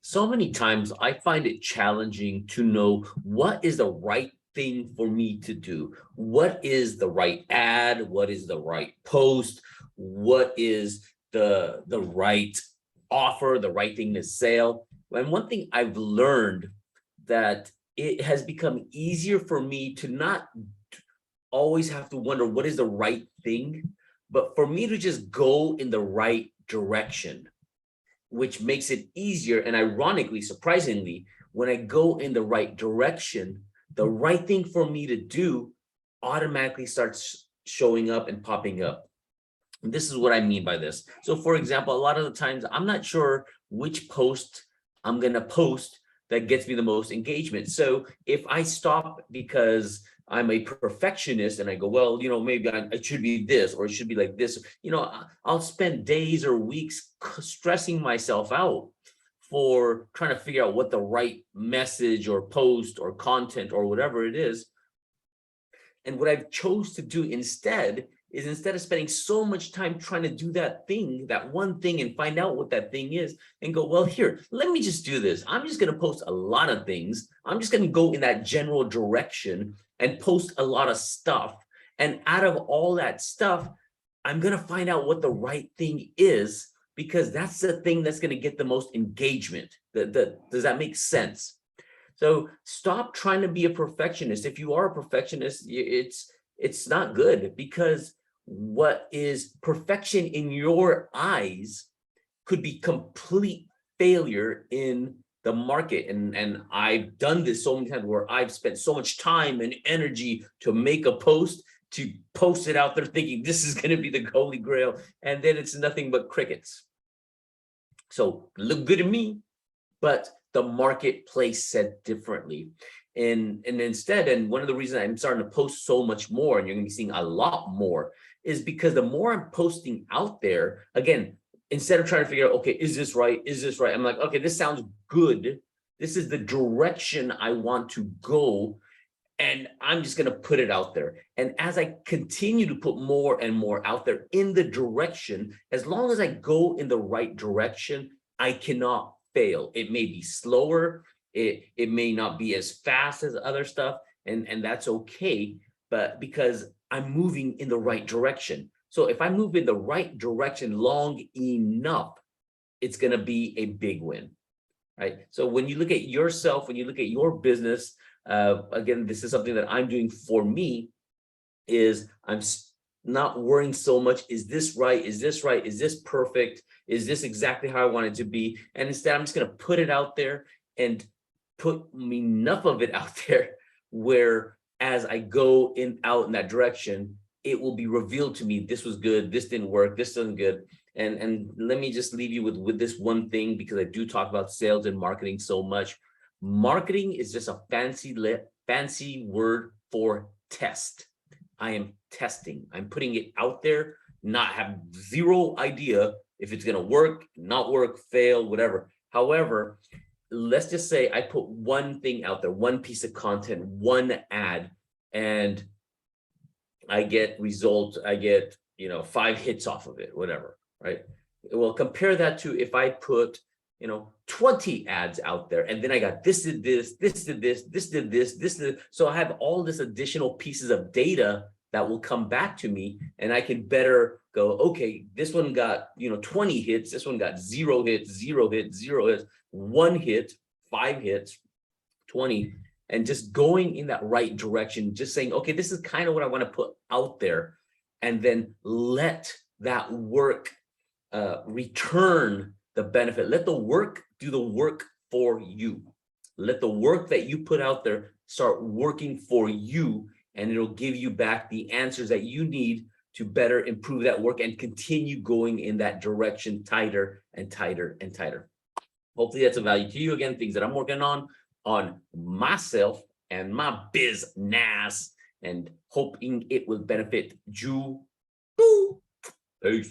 so many times I find it challenging to know what is the right thing for me to do. What is the right ad? What is the right post? What is the right offer, the right thing to sell? And one thing I've learned that it has become easier for me to not always have to wonder what is the right thing, but for me to just go in the right direction, which makes it easier. And ironically, surprisingly, when I go in the right direction, the right thing for me to do automatically starts showing up and popping up. And this is what I mean by this. So for example, a lot of the times I'm not sure which post I'm going to post that gets me the most engagement. So if I stop because I'm a perfectionist and I go, well, maybe it should be this, or it should be like this, I'll spend days or weeks stressing myself out for trying to figure out what the right message or post or content or whatever it is. And what I've chose to do instead is, instead of spending so much time trying to do that thing, that one thing, and find out what that thing is and go, well, here, let me just do this. I'm just going to post a lot of things. I'm just going to go in that general direction and post a lot of stuff. And out of all that stuff, I'm going to find out what the right thing is, because that's the thing that's going to get the most engagement. Does that make sense? So stop trying to be a perfectionist. If you are a perfectionist, it's not good, because what is perfection in your eyes could be complete failure in the market. And I've done this so many times where I've spent so much time and energy to make a post, to post it out there thinking this is going to be the holy grail, and then it's nothing but crickets. So look good to me, but the marketplace said differently. And instead, and one of the reasons I'm starting to post so much more, and you're going to be seeing a lot more, is because the more I'm posting out there, again, instead of trying to figure out, okay, is this right? Is this right? I'm like, okay, this sounds good. This is the direction I want to go. And I'm just going to put it out there. And as I continue to put more and more out there in the direction, as long as I go in the right direction, I cannot fail. It may be slower. It may not be as fast as other stuff. And that's okay. But because I'm moving in the right direction. So if I move in the right direction long enough, it's going to be a big win, right? So when you look at yourself, when you look at your business, again, this is something that I'm doing for me, is I'm not worrying so much. Is this right? Is this right? Is this perfect? Is this exactly how I want it to be? And instead, I'm just going to put it out there and put enough of it out there where as I go out in that direction, it will be revealed to me, this was good, this didn't work, this isn't good. And let me just leave you with this one thing, because I do talk about sales and marketing so much. Marketing is just a fancy word for test. I am testing. I'm putting it out there, not have zero idea if it's going to work, not work, fail, whatever. However, let's just say I put one thing out there, one piece of content, one ad, and I get results. I get, 5 hits off of it, whatever, right? Well, compare that to if I put 20 ads out there, and then I got this did this, this did this, this did this, this did. So I have all this additional pieces of data that will come back to me, and I can better go, okay, this one got 20 hits, this one got 0 hits, 0 hits, 0 hits, 1 hit, 5 hits, 20, and just going in that right direction, just saying, okay, this is kind of what I want to put out there, and then let that work return the benefit. Let the work do the work for you. Let the work that you put out there start working for you, and it'll give you back the answers that you need to better improve that work and continue going in that direction tighter and tighter and tighter. Hopefully that's of value to you. Again, things that I'm working on myself and my business, and hoping it will benefit you. Peace.